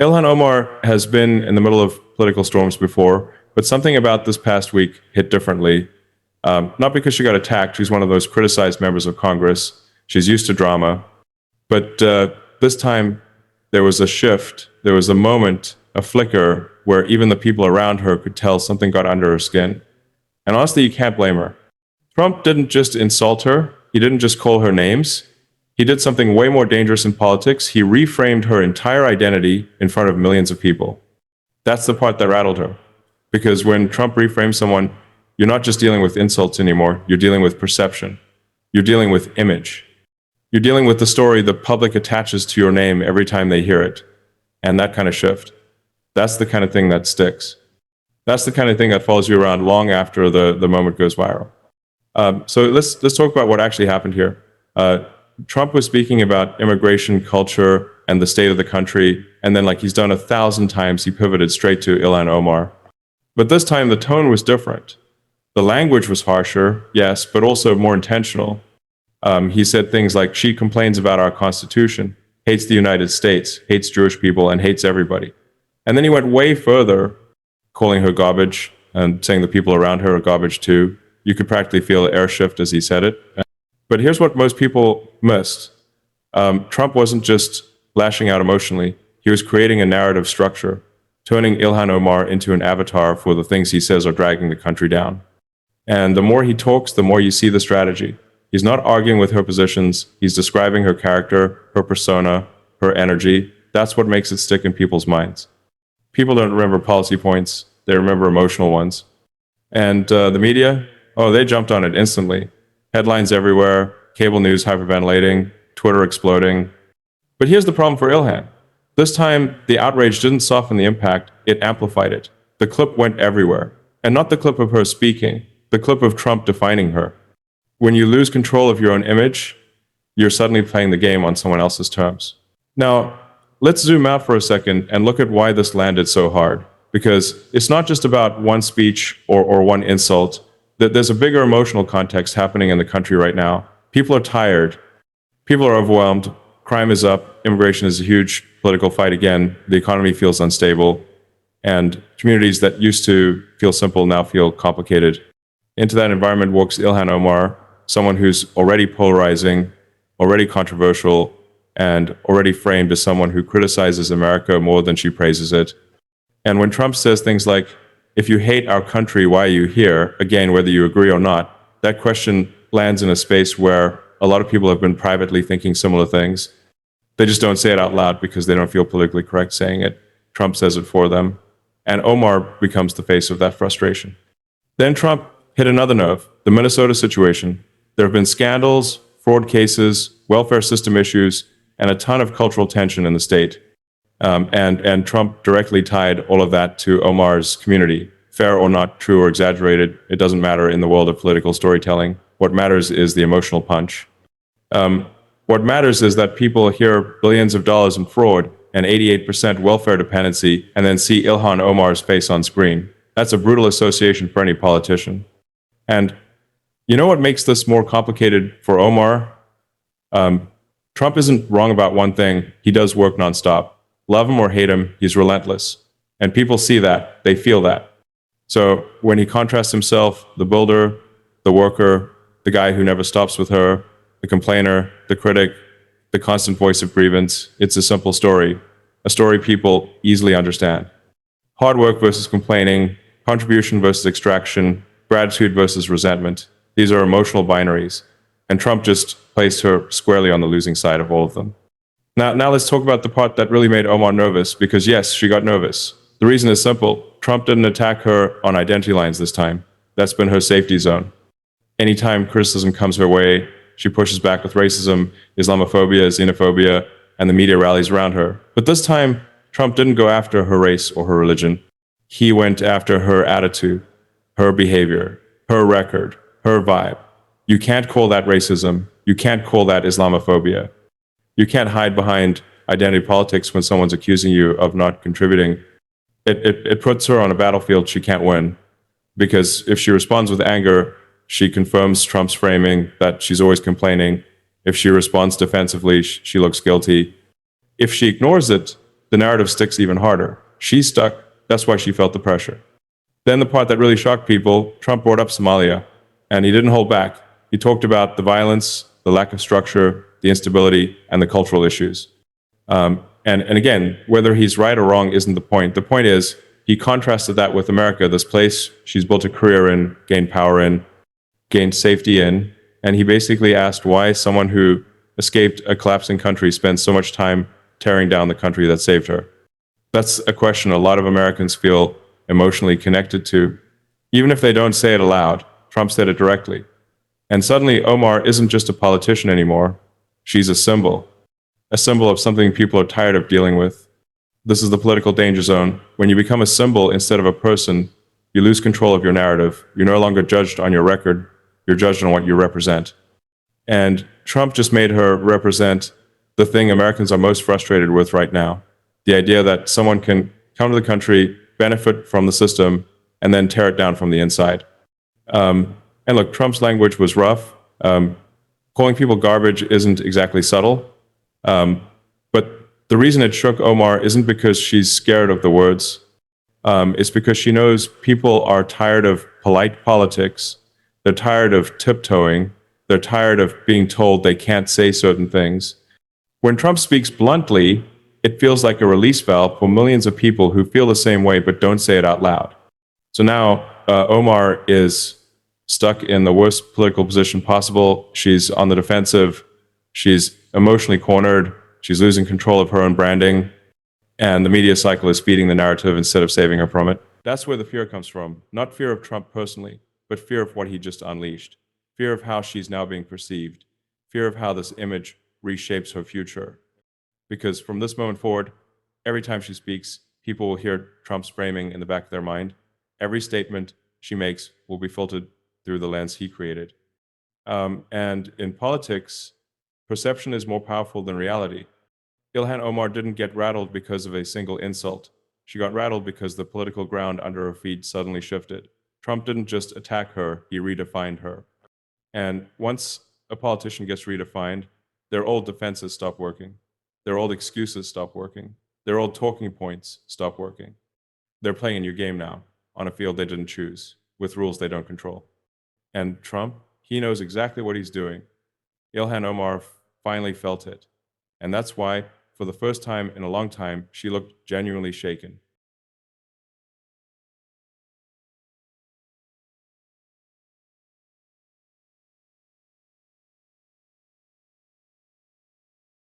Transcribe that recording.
Ilhan Omar has been in the middle of political storms before, but something about this past week hit differently. Not because she got attacked. She's one of those criticized members of Congress. She's used to drama. But this time, there was a shift. There was a moment, a flicker, where even the people around her could tell something got under her skin. And honestly, you can't blame her. Trump didn't just insult her. He didn't just call her names. He did something way more dangerous in politics. He reframed her entire identity in front of millions of people. That's the part that rattled her. Because when Trump reframes someone, you're not just dealing with insults anymore. You're dealing with perception. You're dealing with image. You're dealing with the story the public attaches to your name every time they hear it. And that kind of shift. That's the kind of thing that sticks. That's the kind of thing that follows you around long after the moment goes viral. So let's talk about what actually happened here. Trump was speaking about immigration, culture, and the state of the country, and then like he's done 1,000 times, he pivoted straight to Ilhan Omar. But this time the tone was different. The language was harsher, yes, but also more intentional. He said things like, she complains about our Constitution, hates the United States, hates Jewish people, and hates everybody. And then he went way further, calling her garbage and saying the people around her are garbage too. You could practically feel an air shift as he said it. But here's what most people missed. Trump wasn't just lashing out emotionally. He was creating a narrative structure, turning Ilhan Omar into an avatar for the things he says are dragging the country down. And the more he talks, the more you see the strategy. He's not arguing with her positions. He's describing her character, her persona, her energy. That's what makes it stick in people's minds. People don't remember policy points. They remember emotional ones. And the media, they jumped on it instantly. Headlines everywhere, cable news hyperventilating, Twitter exploding. But here's the problem for Ilhan. This time, the outrage didn't soften the impact, it amplified it. The clip went everywhere. And not the clip of her speaking, the clip of Trump defining her. When you lose control of your own image, you're suddenly playing the game on someone else's terms. Now, let's zoom out for a second and look at why this landed so hard. Because it's not just about one speech or one insult. There's a bigger emotional context happening in the country right now. People are tired. People are overwhelmed. Crime is up. Immigration is a huge political fight again. The economy feels unstable. And communities that used to feel simple now feel complicated. Into that environment walks Ilhan Omar, someone who's already polarizing, already controversial, and already framed as someone who criticizes America more than she praises it. And when Trump says things like, if you hate our country, why are you here? Again, whether you agree or not, that question lands in a space where a lot of people have been privately thinking similar things. They just don't say it out loud because they don't feel politically correct saying it. Trump says it for them. And Omar becomes the face of that frustration. Then Trump hit another nerve, the Minnesota situation. There have been scandals, fraud cases, welfare system issues, and a ton of cultural tension in the state. And Trump directly tied all of that to Omar's community. Fair or not, true or exaggerated, it doesn't matter in the world of political storytelling. What matters is the emotional punch. What matters is that people hear billions of dollars in fraud and 88% welfare dependency and then see Ilhan Omar's face on screen. That's a brutal association for any politician. And you know what makes this more complicated for Omar? Trump isn't wrong about one thing. He does work nonstop. Love him or hate him, he's relentless. And people see that, they feel that. So when he contrasts himself, the builder, the worker, the guy who never stops with her, the complainer, the critic, the constant voice of grievance, it's a simple story. A story people easily understand. Hard work versus complaining, contribution versus extraction, gratitude versus resentment. These are emotional binaries. And Trump just placed her squarely on the losing side of all of them. Now let's talk about the part that really made Omar nervous, because yes, she got nervous. The reason is simple. Trump didn't attack her on identity lines this time. That's been her safety zone. Anytime criticism comes her way, she pushes back with racism, Islamophobia, xenophobia, and the media rallies around her. But this time, Trump didn't go after her race or her religion. He went after her attitude, her behavior, her record, her vibe. You can't call that racism. You can't call that Islamophobia. You can't hide behind identity politics when someone's accusing you of not contributing. It puts her on a battlefield she can't win. Because if she responds with anger, she confirms Trump's framing that she's always complaining. If she responds defensively, she looks guilty. If she ignores it, the narrative sticks even harder. She's stuck. That's why she felt the pressure. Then the part that really shocked people, Trump brought up Somalia, and he didn't hold back. He talked about the violence, the lack of structure, the instability, and the cultural issues. And again, whether he's right or wrong isn't the point. The point is, he contrasted that with America, this place she's built a career in, gained power in, gained safety in, and he basically asked why someone who escaped a collapsing country spends so much time tearing down the country that saved her. That's a question a lot of Americans feel emotionally connected to. Even if they don't say it aloud, Trump said it directly. And suddenly, Omar isn't just a politician anymore. She's a symbol of something people are tired of dealing with. This is the political danger zone. When you become a symbol instead of a person, you lose control of your narrative. You're no longer judged on your record. You're judged on what you represent. And Trump just made her represent the thing Americans are most frustrated with right now. The idea that someone can come to the country, benefit from the system, and then tear it down from the inside. And look, Trump's language was rough. Calling people garbage isn't exactly subtle. But the reason it shook Omar isn't because she's scared of the words. It's because she knows people are tired of polite politics. They're tired of tiptoeing. They're tired of being told they can't say certain things. When Trump speaks bluntly, it feels like a release valve for millions of people who feel the same way but don't say it out loud. So now Omar is stuck in the worst political position possible. She's on the defensive. She's emotionally cornered. She's losing control of her own branding. And the media cycle is feeding the narrative instead of saving her from it. That's where the fear comes from. Not fear of Trump personally, but fear of what he just unleashed. Fear of how she's now being perceived. Fear of how this image reshapes her future. Because from this moment forward, every time she speaks, people will hear Trump's framing in the back of their mind. Every statement she makes will be filtered through the lens he created. And in politics, perception is more powerful than reality. Ilhan Omar didn't get rattled because of a single insult. She got rattled because the political ground under her feet suddenly shifted. Trump didn't just attack her, he redefined her. And once a politician gets redefined, their old defenses stop working. Their old excuses stop working. Their old talking points stop working. They're playing a new game now, on a field they didn't choose, with rules they don't control. And Trump, he knows exactly what he's doing. Ilhan Omar finally felt it. And that's why, for the first time in a long time, she looked genuinely shaken.